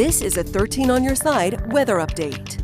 This is a 13 on your side weather update.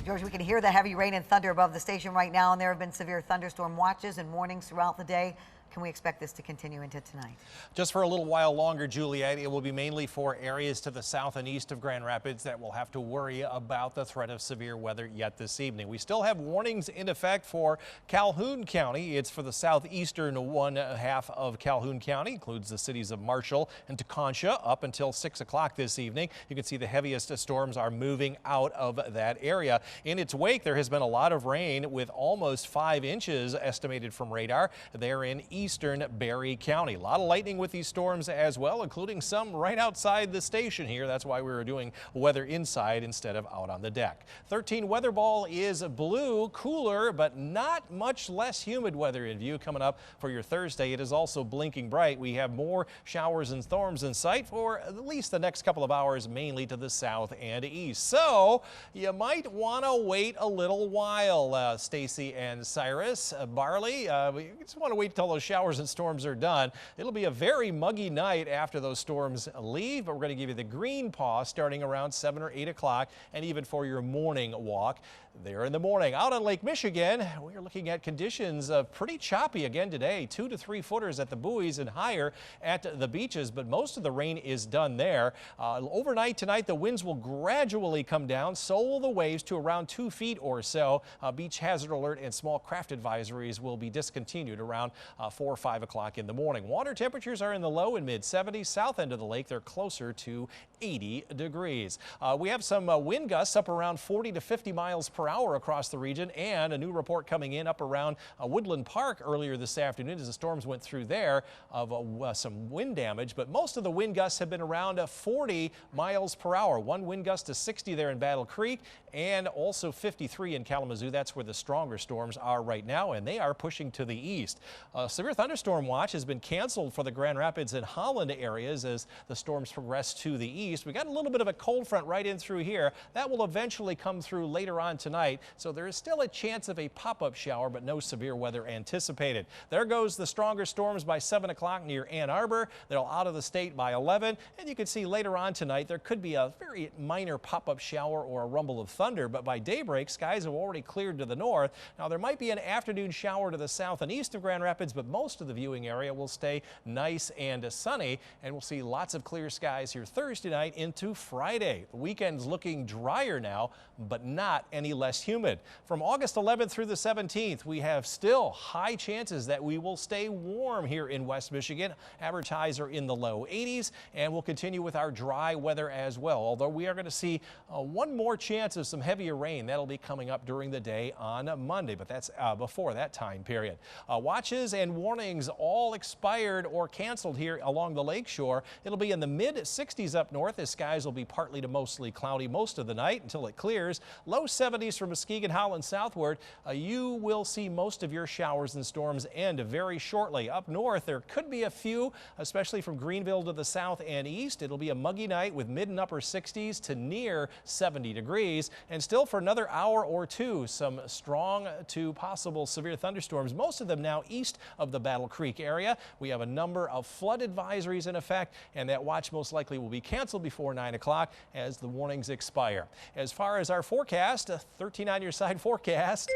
George, we can hear the heavy rain and thunder above the station right now, and there have been severe thunderstorm watches and warnings throughout the day. Can we expect this to continue into tonight? Just for a little while longer, Juliet. It will be mainly for areas to the south and east of Grand Rapids that will have to worry about the threat of severe weather yet this evening. We still have warnings in effect for Calhoun County. It's for the southeastern one half of Calhoun County, includes the cities of Marshall and Teconcia up until 6 o'clock this evening. You can see the heaviest storms are moving out of that area. In its wake, there has been a lot of rain with almost 5 inches estimated from radar there in eastern Barry County. A lot of lightning with these storms as well, including some right outside the station here. That's why we were doing weather inside instead of out on the deck. 13 weather ball is blue, cooler, but not much less humid weather in view coming up for your Thursday. It is also blinking bright. We have more showers and storms in sight for at least the next couple of hours, mainly to the south and east. So you might want to wait a little while. Stacy and Cyrus, Barley, we just want to wait till those showers and storms are done. It'll be a very muggy night after those storms leave, but we're going to give you the green pause starting around 7 or 8 o'clock, and even for your morning walk there in the morning. Out on Lake Michigan, we're looking at conditions pretty choppy again today. 2 to 3 footers at the buoys and higher at the beaches, but most of the rain is done there. Overnight tonight, the winds will gradually come down. So will the waves to around 2 feet or so. Beach hazard alert and small craft advisories will be discontinued around 4 or 5 o'clock in the morning. Water temperatures are in the low and mid 70s. South end of the lake, they're closer to 80 degrees. We have some wind gusts up around 40 to 50 miles per hour across the region, and a new report coming in up around Woodland Park earlier this afternoon as the storms went through there of some wind damage, but most of the wind gusts have been around 40 miles per hour. One wind gust to 60 there in Battle Creek and also 53 in Kalamazoo. That's where the stronger storms are right now, and they are pushing to the east. Severe thunderstorm watch has been canceled for the Grand Rapids and Holland areas as the storms progress to the east. We got a little bit of a cold front right in through here. That will eventually come through later on tonight, so there is still a chance of a pop-up shower, but no severe weather anticipated. There goes the stronger storms by 7 o'clock near Ann Arbor. They're out of the state by 11, and you can see later on tonight there could be a very minor pop-up shower or a rumble of thunder, but by daybreak, skies have already cleared to the north. Now, there might be an afternoon shower to the south and east of Grand Rapids, but most of the viewing area will stay nice and sunny, and we'll see lots of clear skies here Thursday night into Friday. The weekend's looking drier now, but not any less humid. From August 11th through the 17th, we have still high chances that we will stay warm here in West Michigan. Average highs are in the low 80s, and we'll continue with our dry weather as well, although we are going to see one more chance of some heavier rain. That'll be coming up during the day on Monday, but that's before that time period. Watches and warnings all expired or canceled here along the lakeshore. It'll be in the mid 60s up north as skies will be partly to mostly cloudy most of the night until it clears. Low 70s from Muskegon, Holland southward. You will see most of your showers and storms end very shortly. Up north, there could be a few, especially from Greenville to the south and east. It'll be a muggy night with mid and upper 60s to near 70 degrees. And still for another hour or two, some strong to possible severe thunderstorms, most of them now east of the Battle Creek area. We have a number of flood advisories in effect, and that watch most likely will be canceled before 9 o'clock as the warnings expire. As far as our forecast, 13 on your side forecast.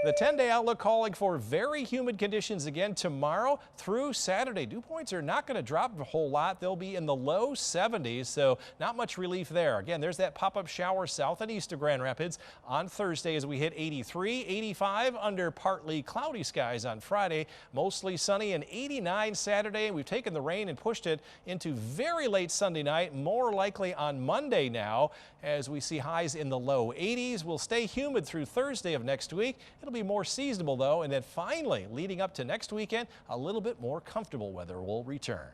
The 10-day outlook calling for very humid conditions again tomorrow through Saturday. Dew points are not going to drop a whole lot. They'll be in the low 70s, so not much relief there. Again, there's that pop-up shower south and east of Grand Rapids on Thursday as we hit 83, 85 under partly cloudy skies on Friday, mostly sunny, and 89 Saturday. We've taken the rain and pushed it into very late Sunday night, more likely on Monday now as we see highs in the low 80s. We'll stay humid through Thursday of next week. It'll be more seasonable though, and then finally leading up to next weekend, a little bit more comfortable weather will return.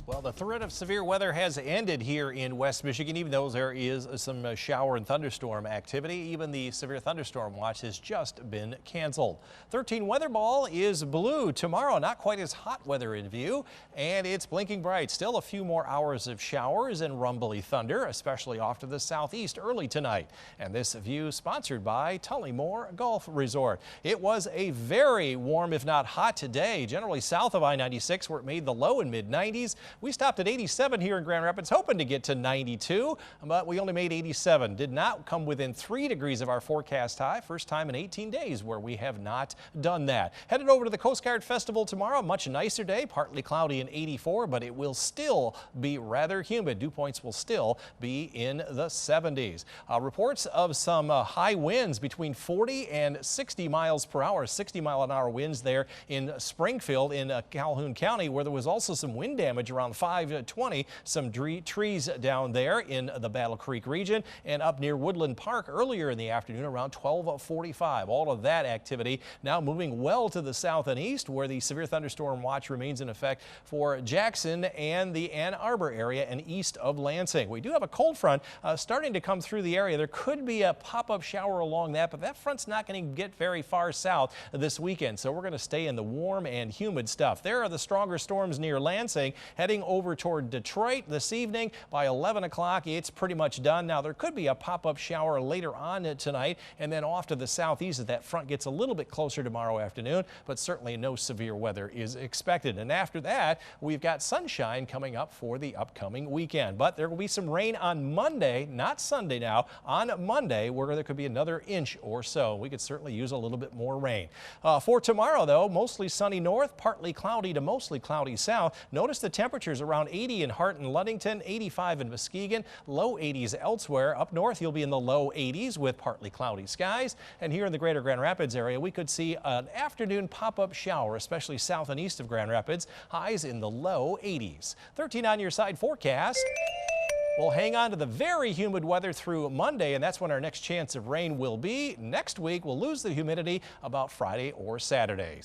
Well, the threat of severe weather has ended here in West Michigan, even though there is some shower and thunderstorm activity. Even the severe thunderstorm watch has just been canceled. 13 weather ball is blue tomorrow. Not quite as hot weather in view, and it's blinking bright. Still a few more hours of showers and rumbly thunder, especially off to the southeast early tonight. And this view sponsored by Tullymore Golf Resort. It was a very warm, if not hot today, generally south of I-96, where it made the low in mid-90s. We stopped at 87 here in Grand Rapids, hoping to get to 92, but we only made 87. Did not come within 3 degrees of our forecast high. First time in 18 days where we have not done that. Headed over to the Coast Guard Festival tomorrow. Much nicer day, partly cloudy and 84, but it will still be rather humid. Dew points will still be in the 70s. Reports of some high winds between 40 and 60 miles per hour, 60-mile-an-hour winds there in Springfield in Calhoun County, where there was also some wind damage around 5:20. Some trees down there in the Battle Creek region and up near Woodland Park earlier in the afternoon around 12:45. All of that activity now moving well to the south and east, where the severe thunderstorm watch remains in effect for Jackson and the Ann Arbor area and east of Lansing. We do have a cold front starting to come through the area. There could be a pop-up shower along that, but that front's not going to get very far south this weekend, so we're going to stay in the warm and humid stuff. There are the stronger storms near Lansing heading over toward Detroit this evening. By 11 o'clock, it's pretty much done. Now, there could be a pop-up shower later on tonight, and then off to the southeast as that front gets a little bit closer tomorrow afternoon, but certainly no severe weather is expected. And after that, we've got sunshine coming up for the upcoming weekend. But there will be some rain on Monday, not Sunday now, on Monday, where there could be another inch or so. We could certainly use a little bit more rain. For tomorrow, though, mostly sunny north, partly cloudy to mostly cloudy south. Notice the temperatures around 80 in Hart and Ludington, 85 in Muskegon, low 80s elsewhere. Up north, you'll be in the low 80s with partly cloudy skies. And here in the greater Grand Rapids area, we could see an afternoon pop-up shower, especially south and east of Grand Rapids. Highs in the low 80s. 13 on your side forecast. We'll hang on to the very humid weather through Monday, and that's when our next chance of rain will be. Next week, we'll lose the humidity about Friday or Saturday.